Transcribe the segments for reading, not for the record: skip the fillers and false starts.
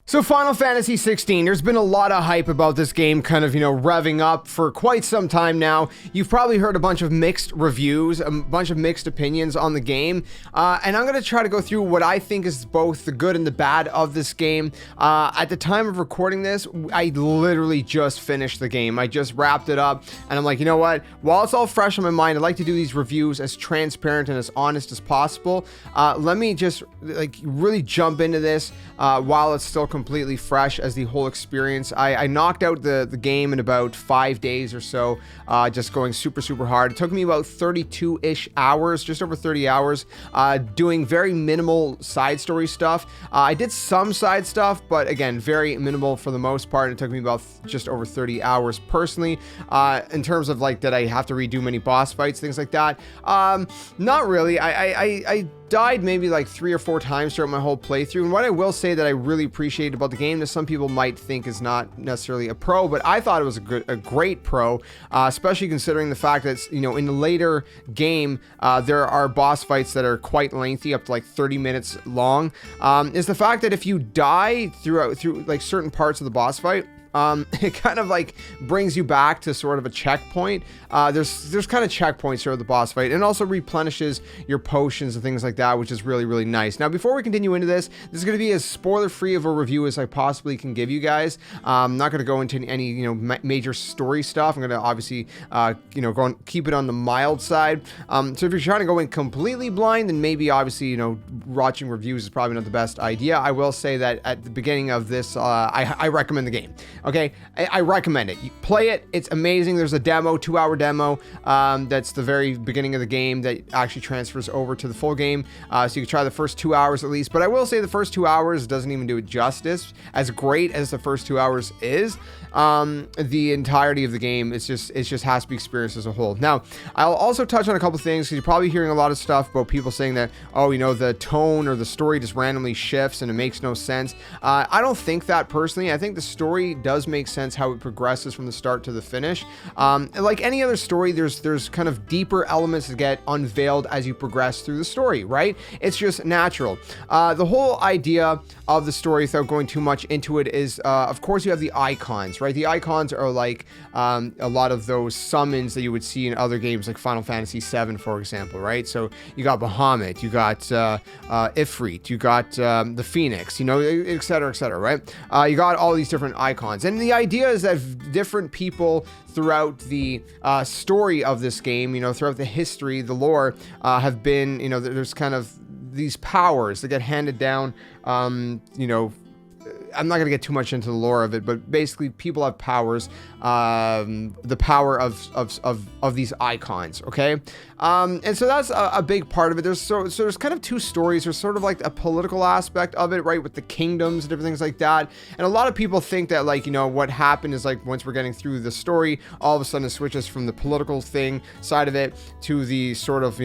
So Final Fantasy XVI, there's been a lot of hype about this game kind of, revving up for quite some time now. You've probably heard a bunch of mixed reviews, a bunch of mixed opinions on the game. And I'm going to try to go through what I think is both the good and the bad of this game. At the time of recording this, I literally just finished the game. I just wrapped it up and I'm like, you know what? While it's all fresh in my mind, I'd like to do these reviews as transparent and as honest as possible. Let me just really jump into this while it's still completely fresh as the whole experience. I knocked out the game in about 5 days or so, just going super hard. It took me about 32-ish hours, just over 30 hours, doing very minimal side story stuff. I did some side stuff, but again, very minimal for the most part. It took me about just over 30 hours personally. In terms of did I have to redo many boss fights, things like that? Not really. I died maybe 3 or 4 times throughout my whole playthrough, and what I will say that I really appreciate about the game that some people might think is not necessarily a pro, but I thought it was a great pro, especially considering the fact that in the later game there are boss fights that are quite lengthy, up to 30 minutes long, is the fact that if you die through certain parts of the boss fight, it kind of brings you back to sort of a checkpoint. There's kind of checkpoints throughout the boss fight, and also replenishes your potions and things like that, which is really nice. Now, before we continue into this is going to be as spoiler-free of a review as I possibly can give you guys. I'm not going to go into any major story stuff. I'm going to obviously go and keep it on the mild side. So if you're trying to go in completely blind, then maybe obviously watching reviews is probably not the best idea. I will say that at the beginning of this, I recommend the game. Okay, I recommend it. You play it. It's amazing. There's a demo, 2-hour demo. That's the very beginning of the game that actually transfers over to the full game. So you can try the first 2 hours at least. But I will say the first 2 hours doesn't even do it justice. As great as the first 2 hours is, the entirety of the game, it just has to be experienced as a whole. Now, I'll also touch on a couple things, because you're probably hearing a lot of stuff about people saying that, the tone or the story just randomly shifts and it makes no sense. I don't think that personally. I think the story does make sense how it progresses from the start to the finish. Like any other story, there's kind of deeper elements that get unveiled as you progress through the story, right? It's just natural. The whole idea of the story, without going too much into it, is of course you have the icons, right? The icons are a lot of those summons that you would see in other games like Final Fantasy VII, for example, right? So you got Bahamut, you got Ifrit, you got the Phoenix, et cetera, right? You got all these different icons. And the idea is that different people throughout the story of this game, throughout the history, the lore, have been, there's kind of these powers that get handed down, I'm not going to get too much into the lore of it, but basically people have powers, the power of these icons, okay? And so that's a big part of it. There's kind of two stories. There's sort of a political aspect of it, right, with the kingdoms and different things like that. And a lot of people think that what happened is once we're getting through the story, all of a sudden it switches from the political thing side of it to the sort of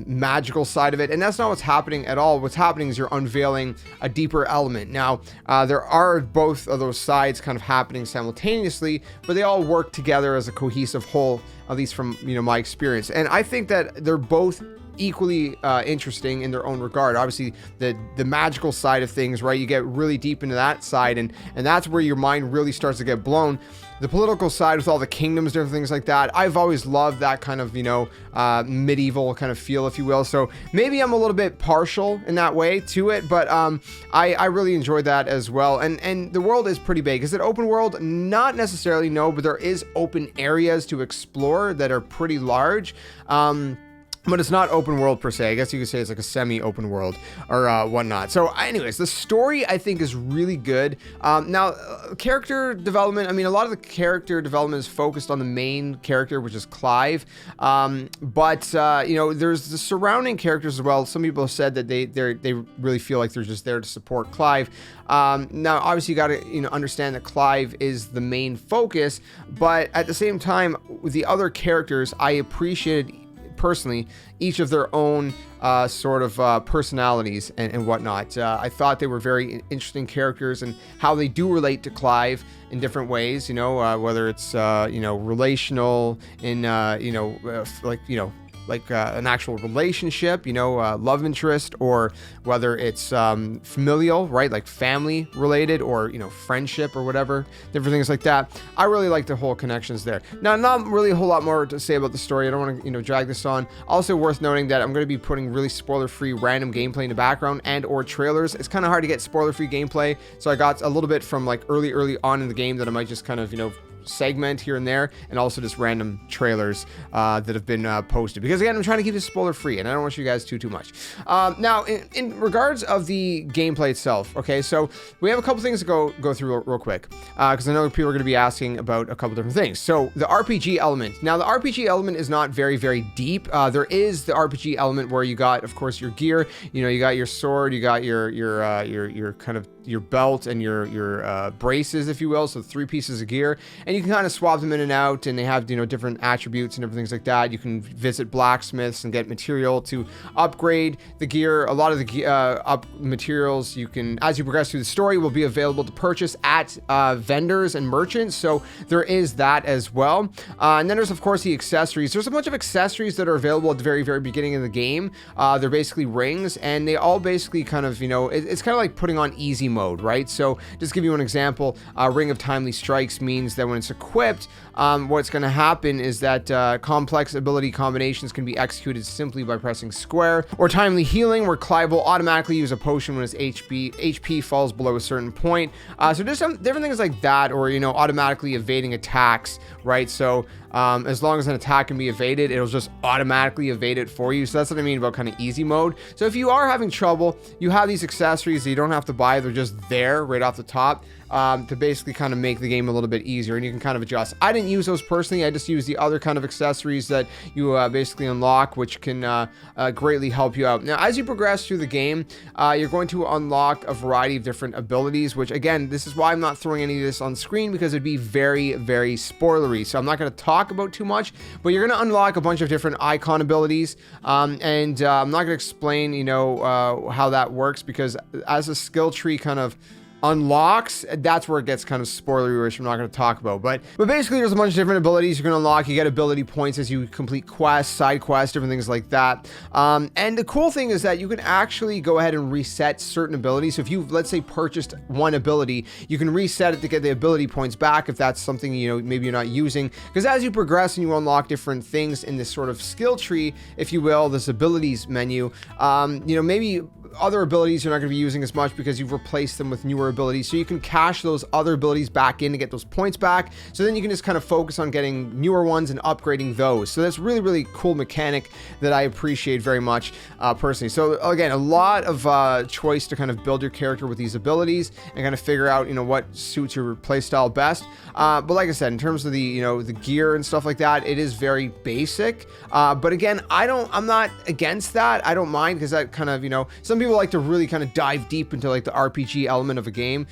magical side of it, and that's not what's happening at all. What's happening is you're unveiling a deeper element. Now, there are both of those sides kind of happening simultaneously, but they all work together as a cohesive whole, at least from my experience. And I think that they're both equally interesting in their own regard. Obviously, the magical side of things, right? You get really deep into that side, and that's where your mind really starts to get blown. The political side with all the kingdoms, different things like that, I've always loved that kind of, medieval kind of feel, if you will. So maybe I'm a little bit partial in that way to it, but I really enjoyed that as well. And the world is pretty big. Is it open world? Not necessarily, no, but there is open areas to explore that are pretty large. But it's not open world per se. I guess you could say it's like a semi-open world or whatnot. So anyways, the story I think is really good. Now, character development, a lot of the character development is focused on the main character, which is Clive. But there's the surrounding characters as well. Some people have said that they really feel like they're just there to support Clive. Now, obviously, you got to understand that Clive is the main focus, but at the same time, with the other characters, I appreciated personally each of their own sort of personalities and whatnot. I thought they were very interesting characters and how they do relate to Clive in different ways, whether it's relational in like an actual relationship, you know, love interest, or whether it's familial, right, like family related, or, you know, friendship or whatever, different things like that. I really like the whole connections there. Now, not really a whole lot more to say about the story. I don't want to, you know, drag this on. Also worth noting that I'm going to be putting really spoiler-free random gameplay in the background and or trailers. It's kind of hard to get spoiler-free gameplay, so I got a little bit from like early on in the game that I might just kind of, you know, segment here and there, and also just random trailers that have been posted, because again, I'm trying to keep this spoiler free and I don't want you guys too much. Now in regards of the gameplay itself, okay, so we have a couple things to go through real quick, because I know people are going to be asking about a couple different things. So the RPG element, now the RPG element is not very deep. There is the RPG element where you got, of course, your gear, you know, you got your sword, you got your kind of your belt and your braces, if you will, so 3 pieces of gear, and you can kind of swap them in and out, and they have, you know, different attributes and everything like that. You can visit blacksmiths and get material to upgrade the gear. A lot of the materials you can, as you progress through the story, will be available to purchase at vendors and merchants, so there is that as well. And then there's, of course, the accessories. There's a bunch of accessories that are available at the very beginning of the game. They're basically rings, and they all basically kind of, you know, it's kind of like putting on easy mode, right? So just give you an example, Ring of Timely Strikes means that when it's equipped, what's going to happen is that complex ability combinations can be executed simply by pressing square, or Timely Healing, where Clive will automatically use a potion when his HP falls below a certain point. So there's some different things like that, or, you know, automatically evading attacks, right? So as long as an attack can be evaded, it'll just automatically evade it for you. So that's what I mean about kind of easy mode. So if you are having trouble, you have these accessories that you don't have to buy. They're just there right off the top, to basically kind of make the game a little bit easier, and you can kind of adjust. I didn't use those personally. I just used the other kind of accessories that you basically unlock, which can greatly help you out. Now, as you progress through the game, you're going to unlock a variety of different abilities, which, again, this is why I'm not throwing any of this on screen, because it'd be very spoilery. So I'm not going to talk about too much, but you're going to unlock a bunch of different Eikon abilities, and I'm not going to explain, you know, how that works, because as a skill tree kind of unlocks, that's where it gets kind of spoilery, which I'm not going to talk about, but basically there's a bunch of different abilities you're going to unlock. You get ability points as you complete quests, side quests, different things like that, and the cool thing is that you can actually go ahead and reset certain abilities. So if you've, let's say, purchased one ability, you can reset it to get the ability points back if that's something, you know, maybe you're not using, because as you progress and you unlock different things in this sort of skill tree, if you will, this abilities menu, you know, maybe other abilities you're not going to be using as much because you've replaced them with newer abilities, so you can cash those other abilities back in to get those points back, so then you can just kind of focus on getting newer ones and upgrading those. So that's really cool mechanic that I appreciate very much personally. So again, a lot of choice to kind of build your character with these abilities and kind of figure out, you know, what suits your playstyle best, but like I said, in terms of the, you know, the gear and stuff like that, it is very basic, but again, I'm not against that. I don't mind, because that kind of, you know, some people like to really kind of dive deep into like the RPG element of a game.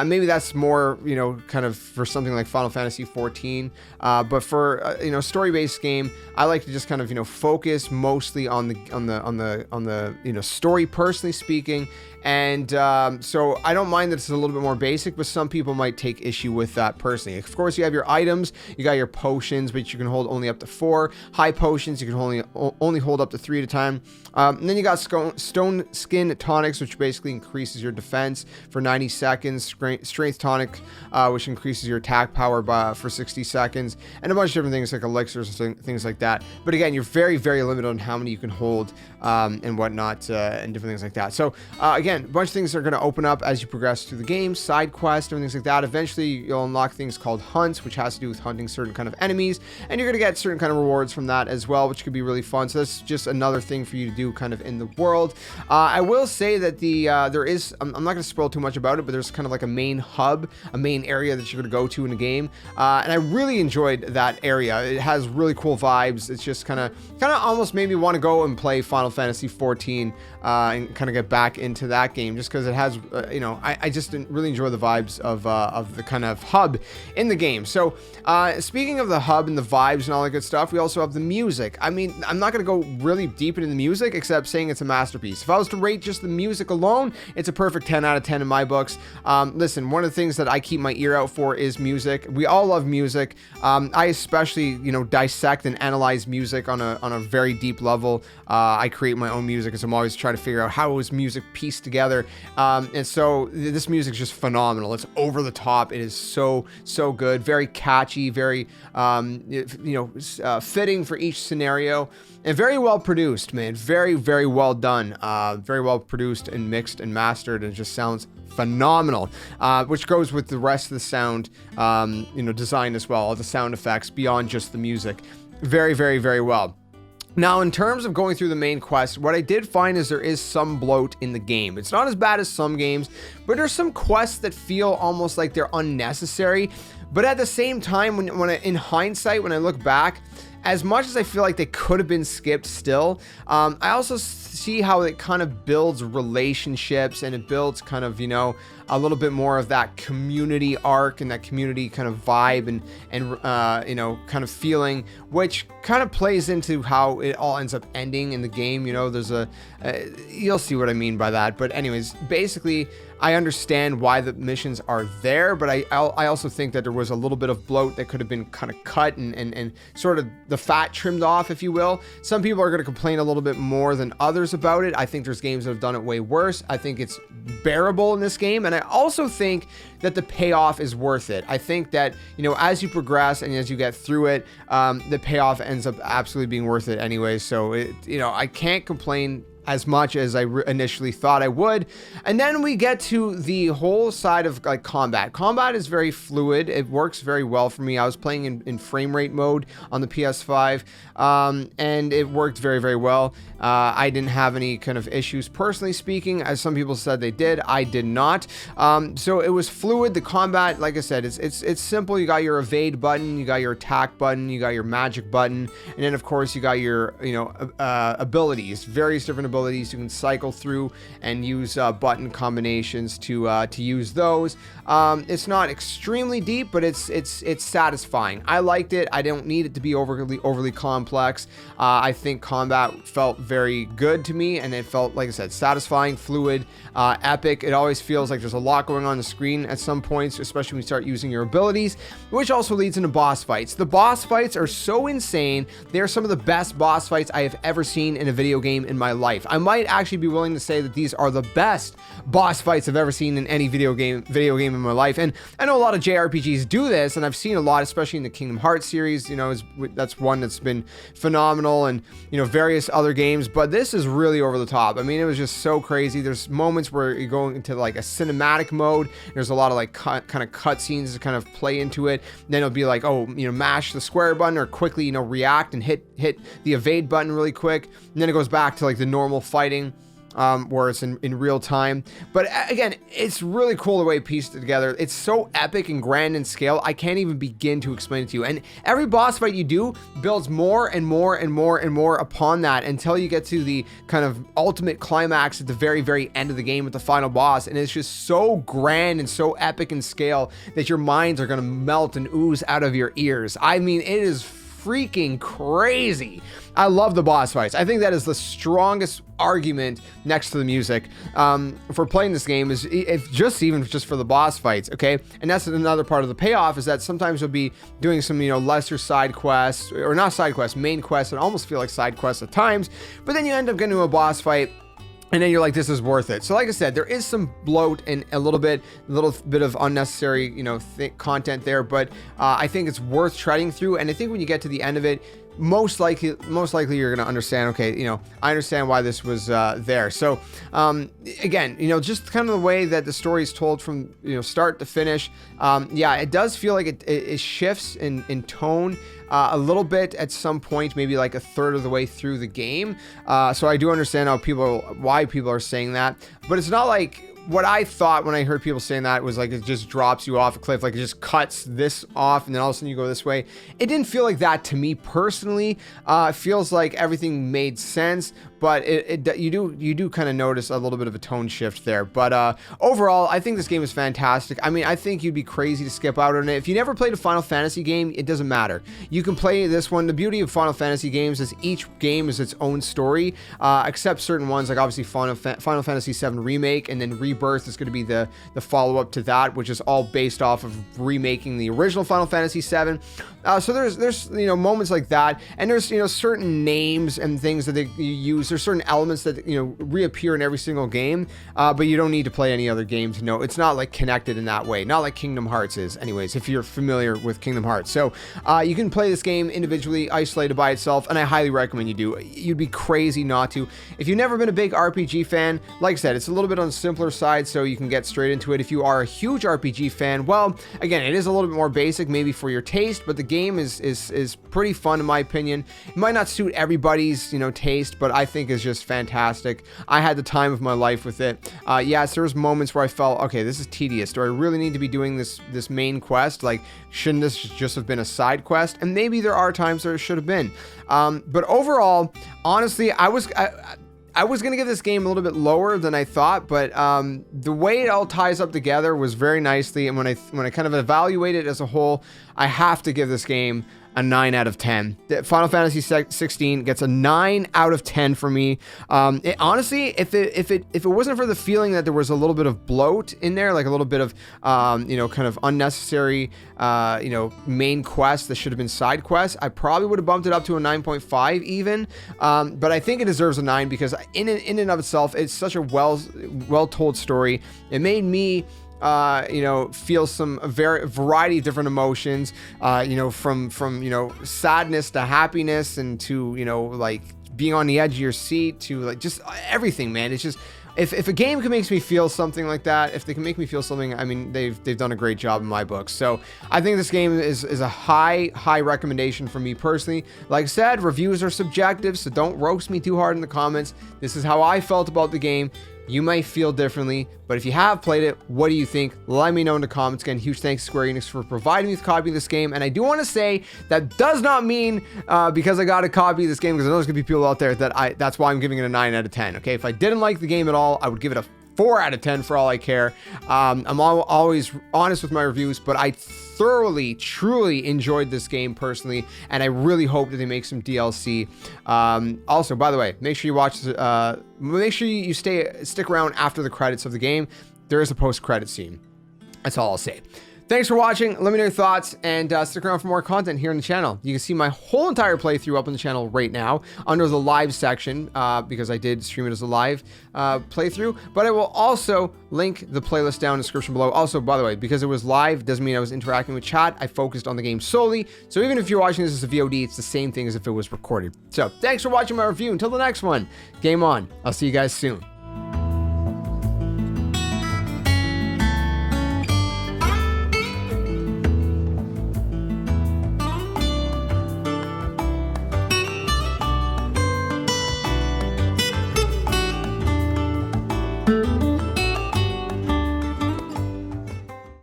Maybe that's more, you know, kind of for something like Final Fantasy XIV. But for you know, story-based game, I like to just kind of, you know, focus mostly on the you know, story, personally speaking. And so I don't mind that it's a little bit more basic, but some people might take issue with that personally. Of course, you have your items, you got your potions, which you can hold only up to 4. High potions, you can only hold up to 3 at a time. And then you got stone skin tonics, which basically increases your defense for 90 seconds. Strength tonic, which increases your attack power for 60 seconds. And a bunch of different things like elixirs and things like that. But again, you're very limited on how many you can hold and whatnot, and different things like that. So again, a bunch of things are going to open up as you progress through the game, side quests, and things like that. Eventually, you'll unlock things called hunts, which has to do with hunting certain kind of enemies, and you're going to get certain kind of rewards from that as well, which could be really fun. So that's just another thing for you to do kind of in the world. I will say that there is, I'm not going to spoil too much about it, but there's kind of like a main hub, a main area that you're going to go to in the game, and I really enjoyed that area. It has really cool vibes. It's just kind of almost made me want to go and play Final Fantasy XIV and kind of get back into that game, just because it has, you know, I just really enjoy the vibes of the kind of hub in the game. So speaking of the hub and the vibes and all that good stuff, we also have the music. I mean, I'm not going to go really deep into the music, except saying it's a masterpiece. If I was to rate rate just the music alone, it's a perfect 10 out of 10 in my books. Listen, one of the things that I keep my ear out for is music. We all love music. I especially, dissect and analyze music on a very deep level. I create my own music, as I'm always trying to figure out how is music pieced together. And so this music is just phenomenal. It's over the top. It is so good, very catchy, very fitting for each scenario, and very well produced, man. Very well done. Very well produced and mixed and mastered, and it just sounds phenomenal, which goes with the rest of the sound design as well, all the sound effects beyond just the music. Very well. Now, in terms of going through the main quest, what I did find is there is some bloat in the game. It's not as bad as some games, but there's some quests that feel almost like they're unnecessary. But at the same time, in hindsight, when I look back, as much as I feel like they could have been skipped still, I also see how it kind of builds relationships, and it builds kind of, a little bit more of that community arc and that community kind of vibe and kind of feeling, which kind of plays into how it all ends up ending in the game. There's you'll see what I mean by that. But anyways, basically, I understand why the missions are there, but I also think that there was a little bit of bloat that could have been kind of cut and sort of the fat trimmed off, if you will. Some people are going to complain a little bit more than others about it. I think there's games that have done it way worse. I think it's bearable in this game, and I also think that the payoff is worth it. I think that, as you progress and as you get through it, the payoff ends up absolutely being worth it anyway. So, I can't complain as much as I initially thought I would. And then we get to the whole side of like combat. Combat is very fluid. It works very well for me. I was playing in frame rate mode on the PS5, and it worked very well. I didn't have any kind of issues personally speaking, as some people said they did. I did not. So it was fluid. The combat, like I said, it's simple. You got your evade button, you got your attack button, you got your magic button, and then of course you got your abilities, various different abilities you can cycle through and use button combinations to use those. It's not extremely deep, but it's satisfying. I liked it. I don't need it to be overly complex. I think combat felt very good to me, and it felt, like I said, satisfying, fluid, epic. It always feels like there's a lot going on the screen at some points, especially when you start using your abilities, which also leads into boss fights. The boss fights are so insane. They're some of the best boss fights I have ever seen in a video game in my life. I might actually be willing to say that these are the best boss fights I've ever seen in any video game in my life. And I know a lot of JRPGs do this, and I've seen a lot, especially in the Kingdom Hearts series. That's one that's been phenomenal, and various other games. But this is really over the top. I mean, it was just so crazy. There's moments where you're going into like a cinematic mode. There's a lot of like kind of cutscenes to kind of play into it. Then it'll be like, mash the square button or quickly react and hit the evade button really quick. And then it goes back to like the normal fighting, where it's in real time. But again, it's really cool the way it pieced it together. It's so epic and grand in scale, I can't even begin to explain it to you. And every boss fight you do builds more and more upon that until you get to the kind of ultimate climax at the very end of the game with the final boss. And it's just so grand and so epic in scale that your minds are going to melt and ooze out of your ears. I mean, it is freaking crazy. I love the boss fights. I think that is the strongest argument next to the music for playing this game, is even just for the boss fights. Okay, and that's another part of the payoff, is that sometimes you'll be doing some lesser side quests, or not side quests, main quests, and almost feel like side quests at times, but then you end up getting to a boss fight, and then you're like, this is worth it. So like I said, there is some bloat and a little bit of unnecessary, content there, but I think it's worth treading through. And I think when you get to the end of it, most likely you're going to understand, okay, I understand why this was there. So again, just kind of the way that the story is told from start to finish, it does feel like it shifts in tone a little bit at some point, maybe like a third of the way through the game. So I do understand why people are saying that, but it's not like what I thought when I heard people saying that was like it just drops you off a cliff, like it just cuts this off and then all of a sudden you go this way. It didn't feel like that to me personally. It feels like everything made sense, but you do kind of notice a little bit of a tone shift there. But overall, I think this game is fantastic. I mean, I think you'd be crazy to skip out on it. If you never played a Final Fantasy game, it doesn't matter. You can play this one. The beauty of Final Fantasy games is each game is its own story, except certain ones, like obviously Final Fantasy VII Remake, and then Rebirth is going to be the follow-up to that, which is all based off of remaking the original Final Fantasy VII. So there's moments like that, and there's certain names and things that you use. There's certain elements that reappear in every single game, but you don't need to play any other game to know. It's not like connected in that way, not like Kingdom Hearts is, anyways, if you're familiar with Kingdom Hearts. So you can play this game individually, isolated by itself, and I highly recommend you do. You'd be crazy not to. If you've never been a big RPG fan, like I said, it's a little bit on the simpler side, so you can get straight into it. If you are a huge RPG fan, well, again, it is a little bit more basic, maybe for your taste, but the game is pretty fun in my opinion. It might not suit everybody's taste, but I think it's just fantastic. I had the time of my life with it. Yes, there was moments where I felt, okay, this is tedious. Do I really need to be doing this main quest? Like, shouldn't this just have been a side quest? And maybe there are times there should have been. But overall, honestly, I was going to give this game a little bit lower than I thought, but the way it all ties up together was very nicely, and when I kind of evaluate it as a whole, I have to give this game a 9 out of 10. Final Fantasy XVI gets a 9 out of 10 for me. Honestly, if it wasn't for the feeling that there was a little bit of bloat in there, like a little bit of kind of unnecessary main quests that should have been side quests, I probably would have bumped it up to a 9.5 even. But I think it deserves a 9 because in and of itself, it's such a well told story. It made me feel some variety of different emotions, from sadness to happiness, and to, like being on the edge of your seat, to like just everything, man. It's just, if a game can make me feel something like that, if they can make me feel something, I mean, they've done a great job in my book. So I think this game is a high recommendation for me personally. Like I said, reviews are subjective, so don't roast me too hard in the comments. This is how I felt about the game. You might feel differently, but if you have played it, what do you think? let me know in the comments. Again, huge thanks to Square Enix for providing me with a copy of this game. And I do want to say that does not mean because I got a copy of this game, because I know there's gonna be people out there that's why I'm giving it a 9 out of 10. Okay, if I didn't like the game at all, I would give it a 4 out of 10 for all I care. I'm always honest with my reviews, but I thoroughly, truly enjoyed this game personally, and I really hope that they make some DLC. Also, by the way, make sure you watch. Make sure you stick around after the credits of the game. There is a post-credit scene. That's all I'll say. Thanks for watching. Let me know your thoughts, and stick around for more content here on the channel. You can see my whole entire playthrough up on the channel right now under the live section, because I did stream it as a live playthrough, but I will also link the playlist down in the description below. Also, by the way, because it was live doesn't mean I was interacting with chat. I focused on the game solely, so even if you're watching this as a VOD, it's the same thing as if it was recorded. So thanks for watching my review. Until the next one, game on. I'll see you guys soon.